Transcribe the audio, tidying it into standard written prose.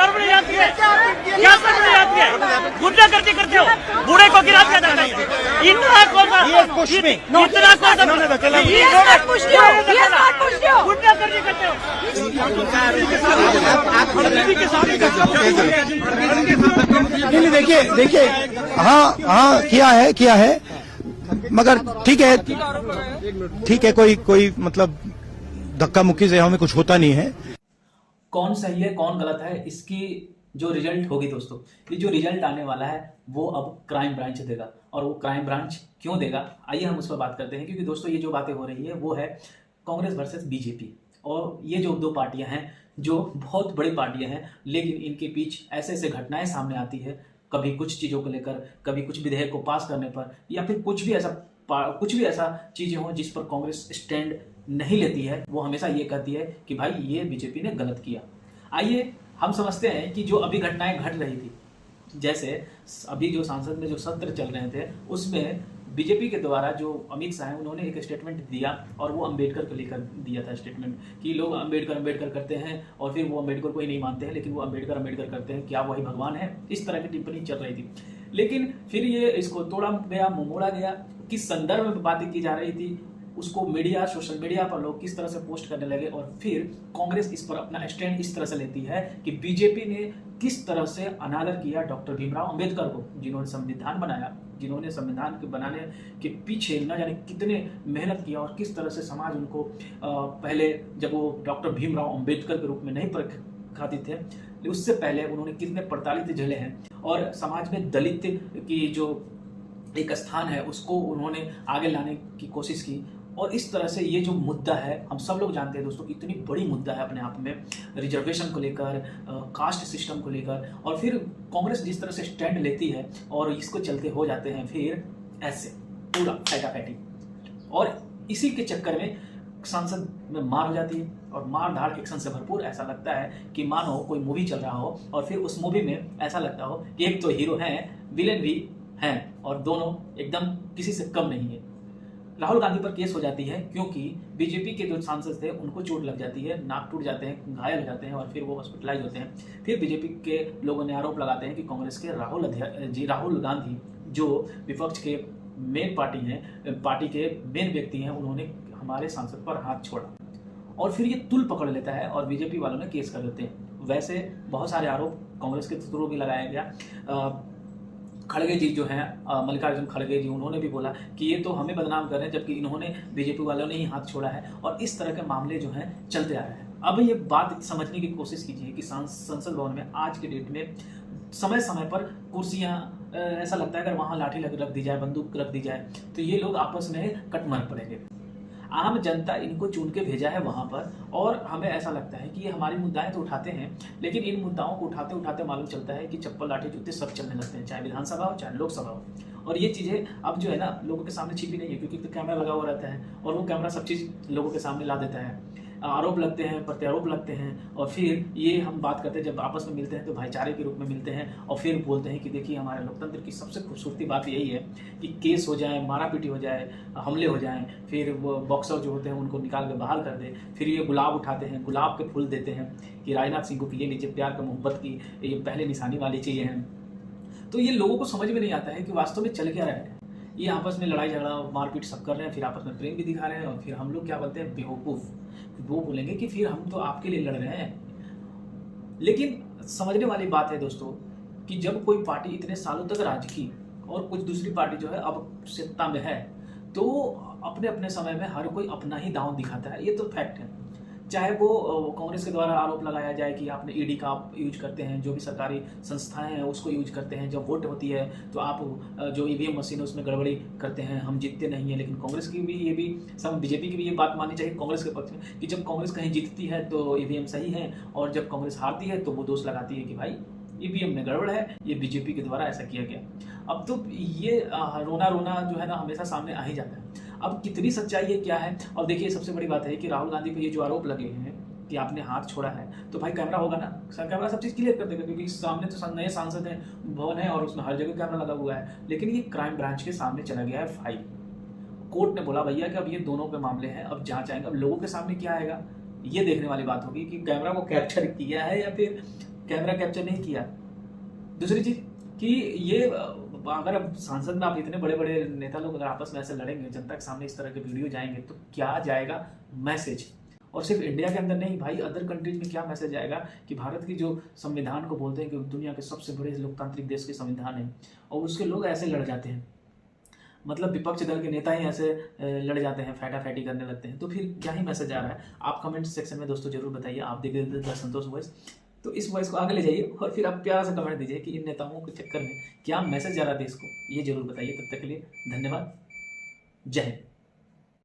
सर्व नहीं आती है, क्या सर्व नहीं आती है? गुंडागर्दी करते हो, बूढ़े को गिरा दिया जाता है। इतना कौन सा गुंडागर्दी करते हो? देखिए हाँ किया है मगर ठीक है कोई मतलब धक्का मुक्की से हमें कुछ होता नहीं है। कौन सही है कौन गलत है इसकी जो रिजल्ट होगी दोस्तों, ये जो रिजल्ट आने वाला है वो अब क्राइम ब्रांच देगा। और वो क्राइम ब्रांच क्यों देगा, आइए हम उस पर बात करते हैं। क्योंकि दोस्तों ये जो बातें हो रही है वो है कांग्रेस वर्सेस बीजेपी, और ये जो दो पार्टियां हैं जो बहुत बड़ी पार्टियां हैं, लेकिन इनके बीच ऐसे ऐसे घटनाएं सामने आती है, कभी कुछ चीज़ों को लेकर, कभी कुछ विधेयक को पास करने पर, या फिर कुछ भी ऐसा चीज़ें हों जिस पर कांग्रेस स्टैंड नहीं लेती है। वो हमेशा ये कहती है कि भाई ये बीजेपी ने गलत किया। आइए हम समझते हैं कि जो अभी घटनाएं घट रही थी, जैसे अभी जो संसद में जो सत्र चल रहे थे उसमें बीजेपी के द्वारा जो अमित शाह हैं उन्होंने एक स्टेटमेंट दिया, और वो अंबेडकर को लेकर दिया था स्टेटमेंट कि लोग अंबेडकर करते हैं और फिर वो अंबेडकर को ही नहीं मानते हैं, लेकिन वो अंबेडकर करते हैं, क्या वही भगवान है? इस तरह की टिप्पणी चल रही थी। लेकिन फिर ये इसको तोड़ा गया, मोड़ा गया, किस संदर्भ में बातें की जा रही थी, उसको मीडिया, सोशल मीडिया पर लोग किस तरह से पोस्ट करने लगे, और फिर कांग्रेस इस पर अपना स्टैंड इस तरह से लेती है कि बीजेपी ने किस तरह से अनादर किया डॉक्टर भीमराव अंबेडकर को, जिन्होंने संविधान बनाया, जिन्होंने संविधान के बनाने के पीछे न जाने कितने मेहनत किया, और किस तरह से समाज उनको पहले जब वो डॉक्टर भीमराव अंबेडकर के रूप में नहीं खाती थे, उससे पहले उन्होंने कितने प्रताड़ित झेले हैं, और समाज में दलित की जो एक स्थान है उसको उन्होंने आगे लाने की कोशिश की। और इस तरह से ये जो मुद्दा है, हम सब लोग जानते हैं दोस्तों, इतनी बड़ी मुद्दा है अपने आप में, रिजर्वेशन को लेकर, कास्ट सिस्टम को लेकर, और फिर कांग्रेस जिस तरह से स्टैंड लेती है और इसको चलते हो जाते हैं फिर ऐसे पूरा फैटाफैटी, और इसी के चक्कर में संसद में मार हो जाती है, और मार धाड़ एक्शन से भरपूर। ऐसा लगता है कि मानो कोई मूवी चल रहा हो और फिर उस मूवी में ऐसा लगता हो कि एक तो हीरो हैं, विलेन भी हैं, और दोनों एकदम किसी से कम नहीं है। राहुल गांधी पर केस हो जाती है क्योंकि बीजेपी के जो सांसद थे उनको चोट लग जाती है, नाक टूट जाते हैं, घायल हो जाते हैं, और फिर वो हॉस्पिटलाइज होते हैं। फिर बीजेपी के लोगों ने आरोप लगाते हैं कि कांग्रेस के राहुल गांधी जो विपक्ष के मेन पार्टी के मेन व्यक्ति हैं, उन्होंने हमारे सांसद पर हाथ छोड़ा, और फिर ये तुल पकड़ लेता है और बीजेपी वालों ने केस कर देते हैं। वैसे बहुत सारे आरोप कांग्रेस के थ्रू भी लगाया गया। खड़गे जी जो हैं, मल्लिकार्जुन खड़गे जी, उन्होंने भी बोला कि ये तो हमें बदनाम कर रहे हैं, जबकि इन्होंने बीजेपी वालों ने ही हाथ छोड़ा है, और इस तरह के मामले जो हैं चलते आ रहे हैं। अब ये बात समझने की कोशिश कीजिए कि संसद भवन में आज के डेट में समय समय पर कुर्सियां, ऐसा लगता है अगर वहां लाठी रख दी जाए, बंदूक रख दी जाए, तो ये लोग आपस में कटमर पड़ेंगे। आम जनता इनको चुन के भेजा है वहां पर, और हमें ऐसा लगता है कि ये हमारी मुद्दाएं तो उठाते हैं, लेकिन इन मुद्दाओं को उठाते उठाते मालूम चलता है कि चप्पल लाठी जूते सब चलने लगते हैं, चाहे विधानसभा हो चाहे लोकसभा हो। और ये चीज़ें अब जो है ना लोगों के सामने छिपी नहीं है, क्योंकि तो कैमरा लगा हुआ रहता है, और वो कैमरा सब चीज़ लोगों के सामने ला देता है। आरोप लगते हैं, प्रत्यारोप लगते हैं, और फिर ये हम बात करते हैं, जब आपस में मिलते हैं तो भाईचारे के रूप में मिलते हैं, और फिर बोलते हैं कि देखिए हमारे लोकतंत्र की सबसे खूबसूरती बात यही है कि केस हो जाए, मारापीटी हो जाए, हमले हो जाएं, फिर वो बॉक्सर जो होते हैं उनको निकाल के बाहर कर दे, फिर ये गुलाब उठाते हैं, गुलाब के फूल देते हैं कि राजनाथ सिंह को ये लीजिए प्यार का मोहब्बत की ये पहले निशानी वाली चीज़ें हैं। तो ये लोगों को समझ में नहीं आता है कि वास्तव में चल क्या रहा है। ये आपस में लड़ाई झगड़ा मारपीट सब कर रहे हैं, फिर आपस में प्रेम भी दिखा रहे हैं, और फिर हम लोग क्या बोलते हैं, बेवकूफ़। वो बोलेंगे कि फिर हम तो आपके लिए लड़ रहे हैं। लेकिन समझने वाली बात है दोस्तों कि जब कोई पार्टी इतने सालों तक राज की और कुछ दूसरी पार्टी जो है अब सत्ता में है, तो अपने अपने समय में हर कोई अपना ही दांव दिखाता है, ये तो फैक्ट है। चाहे वो कांग्रेस के द्वारा आरोप लगाया जाए कि आपने ईडी का आप यूज करते हैं, जो भी सरकारी संस्थाएं हैं उसको यूज करते हैं, जब वोट होती है तो आप जो ईवीएम मशीन है उसमें गड़बड़ी करते हैं, हम जीतते नहीं हैं। लेकिन कांग्रेस की भी ये भी सब, बीजेपी की भी ये बात माननी चाहिए कांग्रेस के पक्ष में कि जब कांग्रेस कहीं जीतती है तो ईवीएम सही है, और जब कांग्रेस हारती है तो वो दोष लगाती है कि भाई ईवीएम में गड़बड़ है, ये बीजेपी के द्वारा ऐसा किया गया। अब तो ये रोना जो है ना हमेशा सामने आ ही जाता है। अब कितनी सच्चाई है क्या है। और देखिए सबसे बड़ी बात है कि राहुल गांधी पे ये जो आरोप लगे हैं कि आपने हाथ छोड़ा है, तो भाई कैमरा होगा ना, कैमरा सब चीज़ क्लियर कर देगा, क्योंकि सामने तो नए सांसद हैं, भवन है, और उसमें हर जगह कैमरा लगा हुआ है। लेकिन ये क्राइम ब्रांच के सामने चला गया है फाइल। कोर्ट ने बोला भैया कि अब ये दोनों के मामले हैं, अब जांच आएंगे। अब लोगों के सामने क्या आएगा ये देखने वाली बात होगी कि कैमरा को कैप्चर किया है या फिर कैमरा कैप्चर नहीं किया। दूसरी चीज कि ये अगर अब सांसद में आप इतने बड़े बड़े नेता लोग अगर आपस में ऐसे लड़ेंगे, जनता के सामने इस तरह के वीडियो जाएंगे, तो क्या जाएगा मैसेज। और सिर्फ इंडिया के अंदर नहीं भाई, अदर कंट्रीज में क्या मैसेज आएगा कि भारत की जो संविधान को बोलते हैं कि दुनिया के सबसे बड़े लोकतांत्रिक देश के संविधान है, और उसके लोग ऐसे लड़ जाते हैं, मतलब विपक्ष दल के नेता ही ऐसे लड़ जाते हैं, फैटाफैटी करने लगते हैं, तो फिर क्या ही मैसेज आ रहा है। आप कमेंट सेक्शन में दोस्तों जरूर बताइए, आप देख रहे थे द संतोष वॉइस, तो इस वॉइस को आगे ले जाइए और फिर आप प्यार से कमेंट दीजिए कि इन नेताओं के चक्कर में क्या मैसेज जा रहा है देश को, ये जरूर बताइए। तब तक के लिए धन्यवाद, जय हिंद।